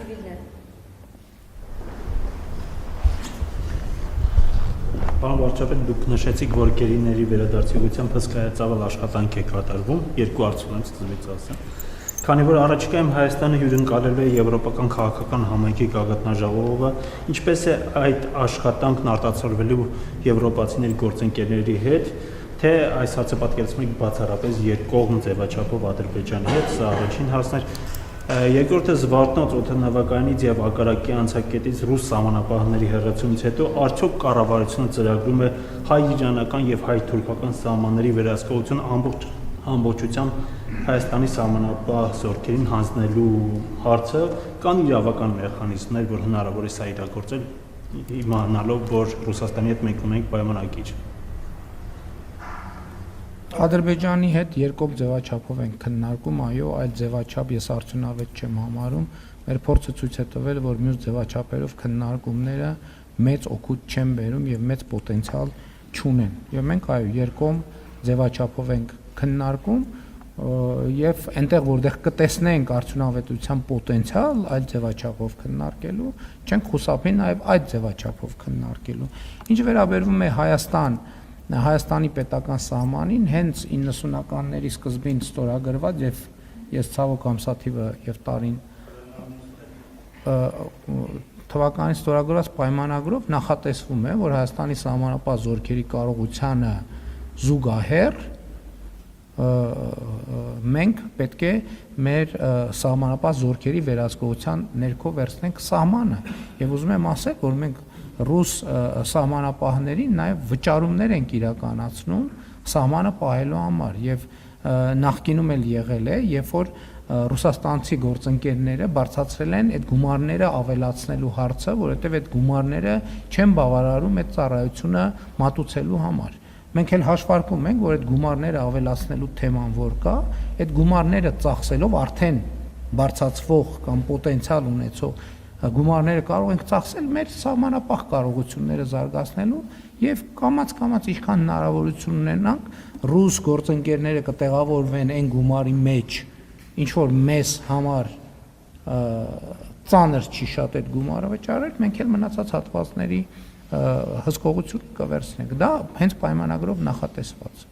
ծրագիրն է։ Պարոն վարչապետ, դուք նշեցիք, որ գերիների վերադարձիության հսկայածավալ աշխատանք է կատարվում, երկու հարցում եմ սկզբից ասեմ։ Քանի որ առաջիկայում Հայաստանը հյուրընկալելու է Եվրոպական քաղաքական համայնքի գագաթնաժողովը, ինչպես է այդ աշխատանքն արտացոլվելու եվրոպացիների գործընկերների հետ, թե այս հարցը պատկերացնում եք բացառապես երկկողմ ձևաչափով Ադրբեջանի հետ, սա առաջին հարցն էր։ Երկրորդը Զվարթնոց օդանավակայանից եւ Ակարակի անցակետից ռուս սահմանապահների հեռացումից հետո արդյոք կառավարությունը ծրագրում է հայ-իրանական եւ հայ-թուրքական սահմանների վերահսկողություն ամբողջությամբ Հայաստանի սահմանապահ զորքերին հանձնելու հարցը, կան իրավական մեխանիզմներ, որ հնարավոր է սա իրագործել, իմանալով, որ Ռուսաստանի հետ մենք ունենք պայմանագիր։ Ադրբեջանի հետ երկկողմ ձևաչափով ենք քննարկում, այո, այլ ձևաչափ ես արդյունավետ չեմ համարում։ Մեր փորձը ցույց է տվել, որ մյուս ձևաչափերով քննարկումները մեծ օգուտ չեն բերում եւ մեծ պոտենցիալ չունեն։ Եվ մենք այո, երկկողմ ձևաչափով ենք քննարկում եւ այնտեղ որտեղ կտեսնենք արդյունավետության պոտենցիալ այլ ձևաչափով քննարկելու, չենք խուսափի նաեւ այդ ձևաչափով քննարկելու։ Ինչ վերաբերվում է Հայաստանի պետական սահմանին, հենց 90-ականների սկզբին ստորագրված եւ ես ցավոք ամսաթիվը եւ տարին թվականին ստորագրված պայմանագրով նախատեսվում է, որ Հայաստանի սահմանապահ զորքերի կարողությանը զուգահեռ մենք պետք է մեր սահմանապահ զորքերի վերահսկողության ներքո վերցնենք սահմանը եւ ուզում եմ ասել, որ մենք ռուս սահմանապահներին նաև վճարումներ ենք իրականացնում սահմանը պահելու համար եւ նախկինում էլ եղել է, երբ որ ռուսաստանցի գործընկերները բարձրացրել են այդ գումարները ավելացնելու հարցը, որովհետեւ այդ գումարները չեն բավարարում այդ ծառայությունը մատուցելու համար։ Մենք էլ հաշվարկում ենք, որ այդ գումարները ավելացնելու թեման որ կա, այդ գումարները ծախսելով արդեն բարձրացվող կամ պոտենցիալ ունեցող գումարները կարող ենք ծախսել մեր սահմանապահ կարողությունները զարգացնելու եւ կամաց ինչքան հնարավորություն ունենանք ռուս գործընկերները կտեղավորվեն այն գումարի մեջ, ինչ որ մեզ համար ծանր չի շատ այդ գումարը վճարել, մենք էլ մնացած հատվածների հսկողություն կվերցնենք։ Դա հենց պայմանագրով նախատեսված է։